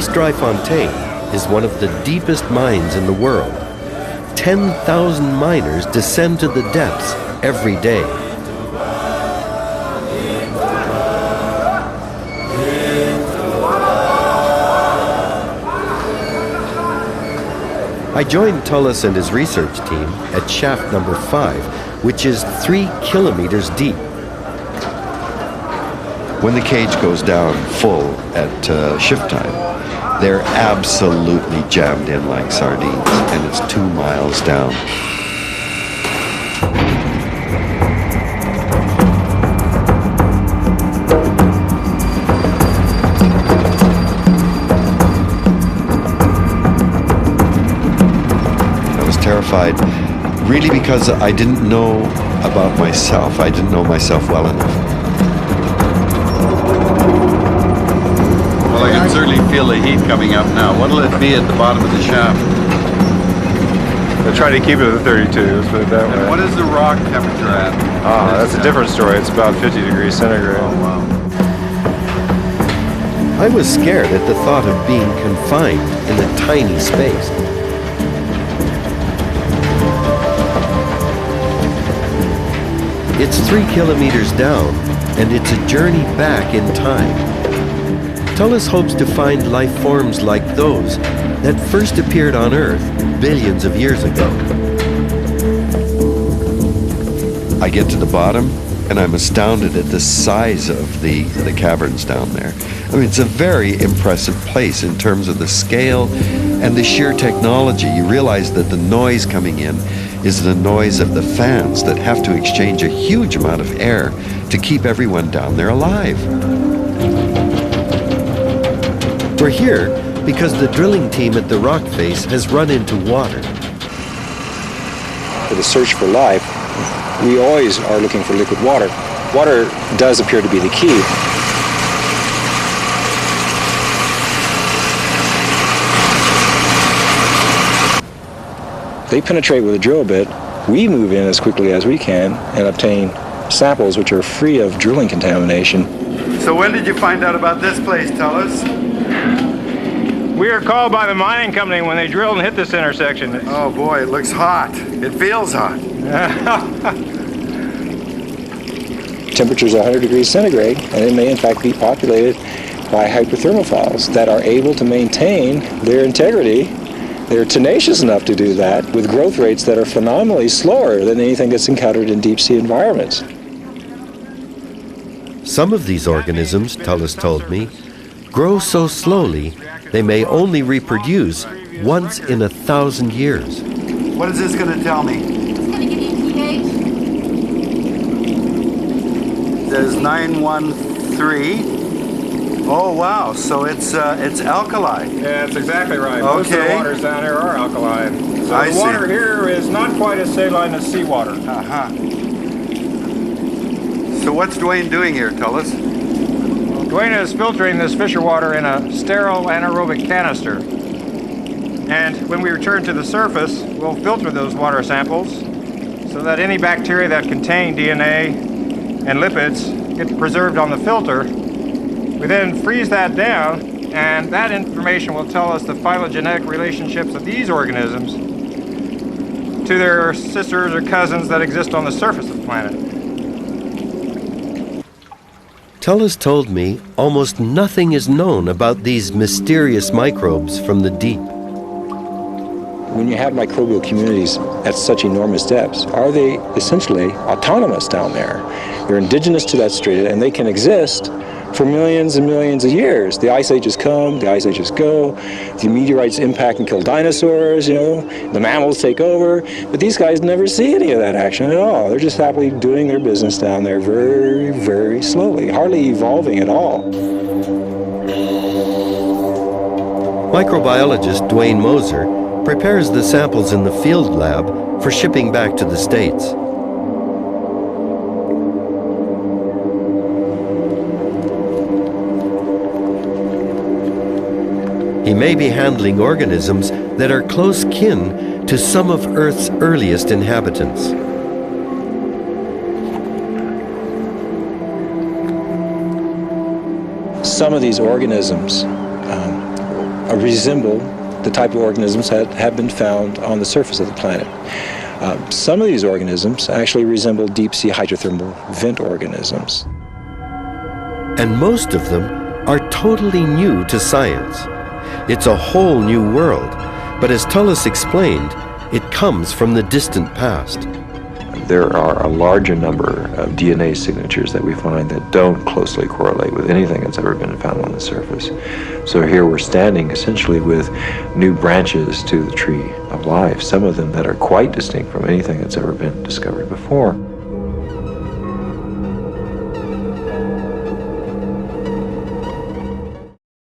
East Dryfontein is one of the deepest mines in the world. 10,000 miners descend to the depths every day. I joined Tullis and his research team at shaft number 5, which is 3 kilometers deep. When the cage goes down full at shift time, they're absolutely jammed in like sardines, and it's 2 miles down. I was terrified, really, because I didn't know about myself. I didn't know myself well enough. Well, I can certainly feel the heat coming up now. What'll it be at the bottom of the shaft? We'll try to keep it at 32, let's put it that way. And what is the rock temperature at? Ah, that's a different story. It's about 50 degrees centigrade. Oh, wow. I was scared at the thought of being confined in a tiny space. It's 3 kilometers down, and it's a journey back in time. Tullis hopes to find life forms like those that first appeared on Earth billions of years ago. I get to the bottom, and I'm astounded at the size of the caverns down there. I mean, it's a very impressive place in terms of the scale and the sheer technology. You realize that the noise coming in is the noise of the fans that have to exchange a huge amount of air to keep everyone down there alive. We're here because the drilling team at the rock face has run into water. For the search for life, we always are looking for liquid water. Water does appear to be the key. They penetrate with a drill bit. We move in as quickly as we can and obtain samples which are free of drilling contamination. So when did you find out about this place, Tullis? We were called by the mining company when they drilled and hit this intersection. Oh boy, it looks hot. It feels hot. Temperatures 100 degrees centigrade, and it may in fact be populated by hydrothermophiles that are able to maintain their integrity. They're tenacious enough to do that with growth rates that are phenomenally slower than anything that's encountered in deep sea environments. Some of these organisms, Tullis told me, grow so slowly they may only reproduce once in 1,000 years. What is this going to tell me? It's going to give you pH. There's 913. Oh wow, so it's alkaline. Yeah, that's exactly right. Okay. Most of the waters down here are alkaline. So I the water see. here is not quite as saline as seawater. Uh-huh. So what's Dwayne doing here, Tullis? Dwayne is filtering this fisher water in a sterile anaerobic canister. And when we return to the surface, we'll filter those water samples so that any bacteria that contain DNA and lipids get preserved on the filter. We then freeze that down, and that information will tell us the phylogenetic relationships of these organisms to their sisters or cousins that exist on the surface of the planet. Tullis told me almost nothing is known about these mysterious microbes from the deep. When you have microbial communities at such enormous depths, are they essentially autonomous down there? They're indigenous to that strata, and they can exist for millions and millions of years. The ice ages come, the ice ages go, the meteorites impact and kill dinosaurs, the mammals take over, but these guys never see any of that action at all. They're just happily doing their business down there very, very slowly, hardly evolving at all. Microbiologist Dwayne Moser prepares the samples in the field lab for shipping back to the States. He may be handling organisms that are close kin to some of Earth's earliest inhabitants. Some of these organisms resemble the type of organisms that have been found on the surface of the planet. Some of these organisms actually resemble deep-sea hydrothermal vent organisms. And most of them are totally new to science. It's a whole new world, but as Tullis explained, it comes from the distant past. There are a larger number of DNA signatures that we find that don't closely correlate with anything that's ever been found on the surface. So here we're standing essentially with new branches to the tree of life, some of them that are quite distinct from anything that's ever been discovered before.